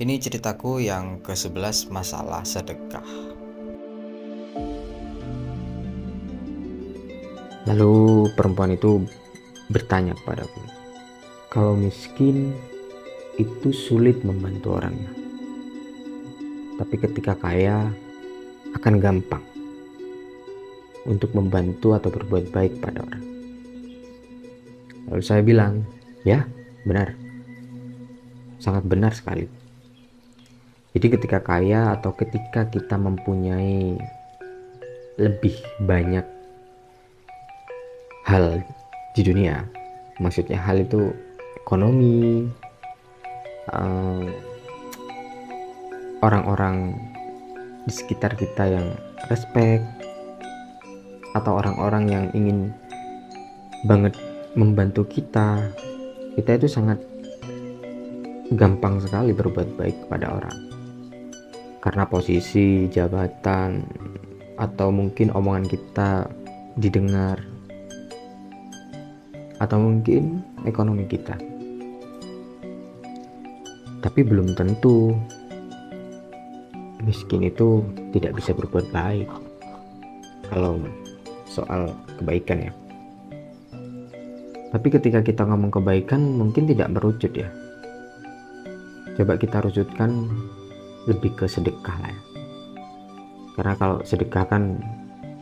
Ini ceritaku yang ke-11 masalah sedekah. Lalu perempuan itu bertanya kepadaku, kalau miskin itu sulit membantu orangnya, tapi ketika kaya akan gampang untuk membantu atau berbuat baik pada orang. Lalu saya bilang, ya benar, sangat benar sekali. Jadi ketika kaya atau ketika kita mempunyai lebih banyak hal di dunia, maksudnya hal itu ekonomi, orang-orang di sekitar kita yang respect, atau orang-orang yang ingin banget membantu kita itu sangat gampang sekali berbuat baik kepada orang, karena posisi, jabatan, atau mungkin omongan kita didengar, atau mungkin ekonomi kita. Tapi belum tentu miskin itu tidak bisa berbuat baik kalau soal kebaikan ya. Tapi ketika kita ngomong kebaikan mungkin tidak merucut ya. Coba kita rujutkan lebih ke sedekah lah ya. Karena kalau sedekah kan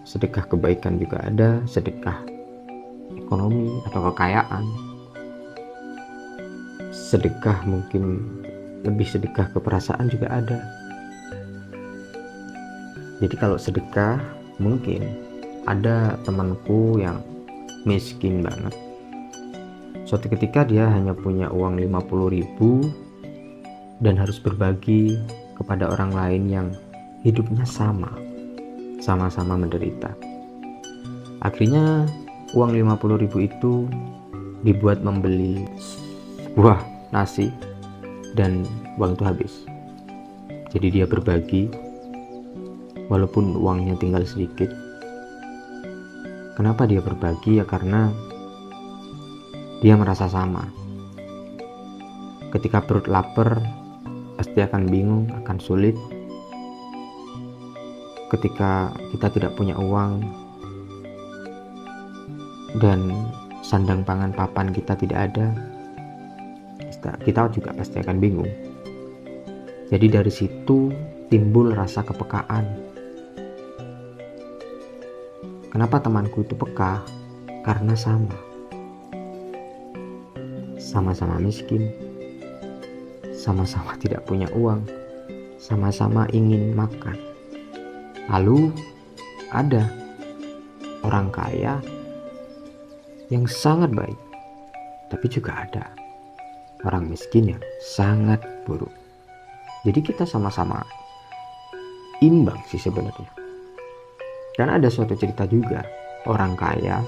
sedekah kebaikan juga ada, sedekah ekonomi atau kekayaan, sedekah mungkin lebih sedekah ke perasaan juga ada. Jadi kalau sedekah, mungkin ada temanku yang miskin banget. Suatu ketika dia hanya punya uang 50.000 dan harus berbagi kepada orang lain yang hidupnya sama-sama menderita. Akhirnya uang 50.000 itu dibuat membeli sebuah nasi dan uang itu habis. Jadi dia berbagi walaupun uangnya tinggal sedikit. Kenapa dia berbagi? Ya karena dia merasa sama. Ketika perut lapar pasti akan bingung, akan sulit. Ketika kita tidak punya uang dan sandang pangan papan kita tidak ada, kita juga pasti akan bingung. Jadi dari situ timbul rasa kepekaan. Kenapa temanku itu peka? Karena sama-sama miskin, sama-sama tidak punya uang, sama-sama ingin makan. Lalu ada orang kaya yang sangat baik, tapi juga ada orang miskin yang sangat buruk. Jadi kita sama-sama imbang sih sebenarnya. Dan ada suatu cerita juga, orang kaya,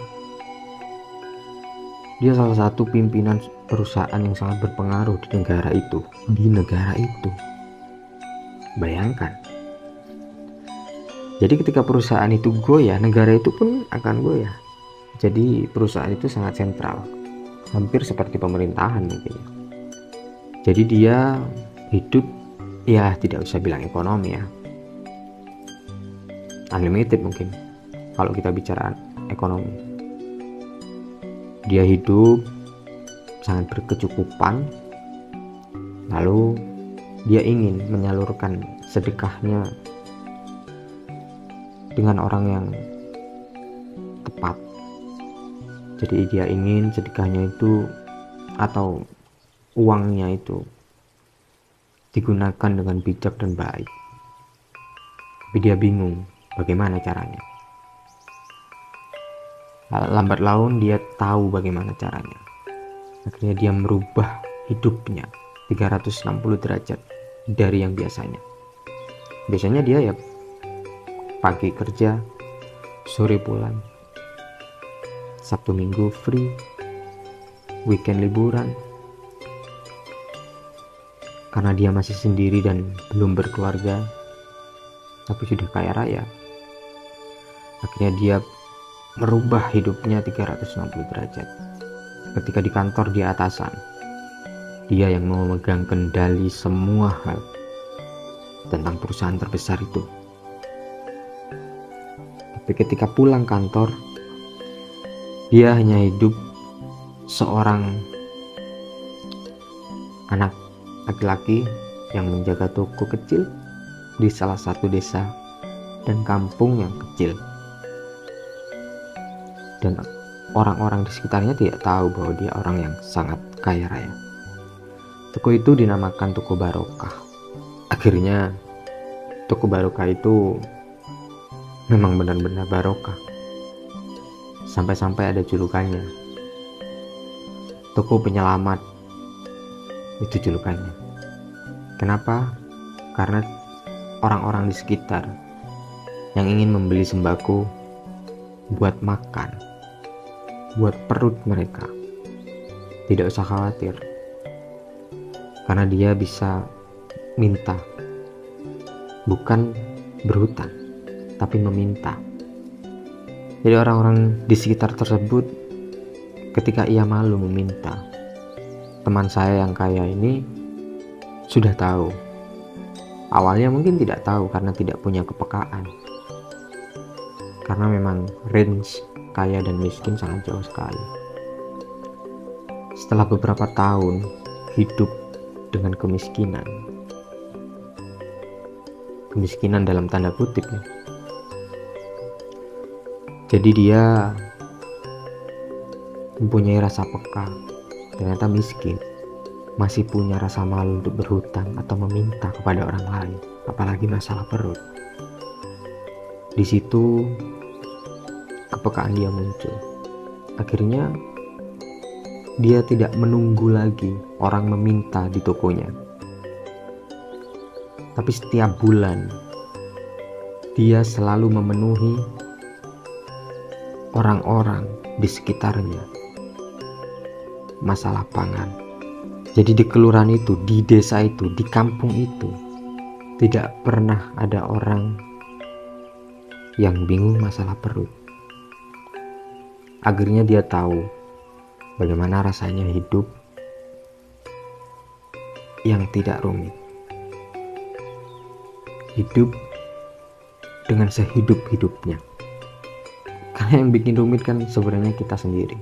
dia salah satu pimpinan perusahaan yang sangat berpengaruh di negara itu. Bayangkan. Jadi ketika perusahaan itu goyah, negara itu pun akan goyah. Jadi perusahaan itu sangat sentral, hampir seperti pemerintahan mungkin. Jadi dia hidup, ya tidak usah bilang ekonomi ya, unlimited mungkin kalau kita bicara ekonomi. Dia hidup sangat berkecukupan, lalu dia ingin menyalurkan sedekahnya dengan orang yang tepat. Jadi dia ingin sedekahnya itu atau uangnya itu digunakan dengan bijak dan baik. Tapi dia bingung bagaimana caranya. Lambat laun dia tahu bagaimana caranya. Akhirnya dia merubah hidupnya 360 derajat dari yang biasanya. Biasanya dia ya pagi kerja, sore pulang, Sabtu Minggu free, weekend liburan. Karena dia masih sendiri dan belum berkeluarga, tapi sudah kaya raya, akhirnya dia merubah hidupnya 360 derajat. Ketika di kantor dia atasan, dia yang memegang kendali semua hal tentang perusahaan terbesar itu. Tapi ketika pulang kantor, dia hanya hidup seorang anak laki-laki yang menjaga toko kecil di salah satu desa dan kampung yang kecil. Dan orang-orang di sekitarnya tidak tahu bahwa dia orang yang sangat kaya raya. Toko itu dinamakan Toko Barokah. Akhirnya Toko Barokah itu memang benar-benar barokah. Sampai-sampai ada julukannya. Toko Penyelamat. Itu julukannya. Kenapa? Karena orang-orang di sekitar yang ingin membeli sembako buat makan, buat perut mereka, tidak usah khawatir, karena dia bisa minta, bukan berhutang, tapi meminta. Jadi orang-orang di sekitar tersebut ketika ia malu meminta, teman saya yang kaya ini sudah tahu. Awalnya mungkin tidak tahu karena tidak punya kepekaan, karena memang range kaya dan miskin sangat jauh sekali. Setelah beberapa tahun hidup dengan kemiskinan dalam tanda kutip ya, jadi dia mempunyai rasa peka. Ternyata miskin, masih punya rasa malu untuk berhutang atau meminta kepada orang lain, apalagi masalah perut. Di situ kepekaan dia muncul. Akhirnya dia tidak menunggu lagi orang meminta di tokonya, tapi setiap bulan dia selalu memenuhi orang-orang di sekitarnya masalah pangan. Jadi di kelurahan itu, di desa itu, di kampung itu tidak pernah ada orang yang bingung masalah perut. Akhirnya dia tahu bagaimana rasanya hidup yang tidak rumit. Hidup dengan sehidup-hidupnya. Karena yang bikin rumit kan sebenarnya kita sendiri.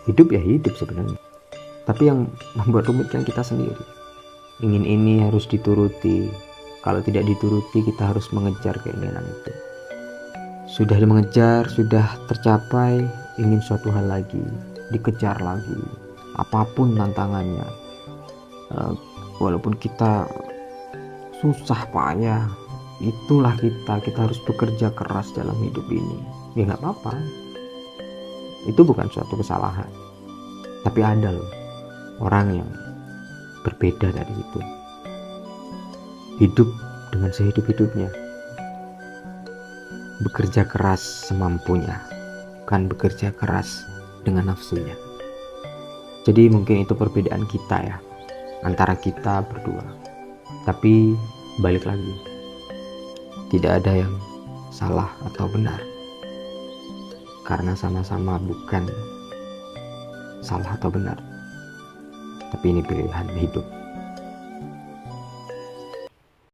Hidup ya hidup sebenarnya, tapi yang membuat rumit kan kita sendiri. Ingin ini harus dituruti, kalau tidak dituruti kita harus mengejar keinginan itu. Sudah mengejar, sudah tercapai, ingin suatu hal lagi, dikejar lagi, apapun tantangannya. Walaupun kita susah payah, itulah kita harus bekerja keras dalam hidup ini. Ya nggak apa-apa, itu bukan suatu kesalahan. Tapi ada loh orang yang berbeda dari itu, hidup dengan sehidup-hidupnya, bekerja keras semampunya, bukan bekerja keras dengan nafsunya. Jadi mungkin itu perbedaan kita ya, antara kita berdua. Tapi balik lagi, tidak ada yang salah atau benar, karena sama-sama bukan salah atau benar, tapi ini pilihan hidup.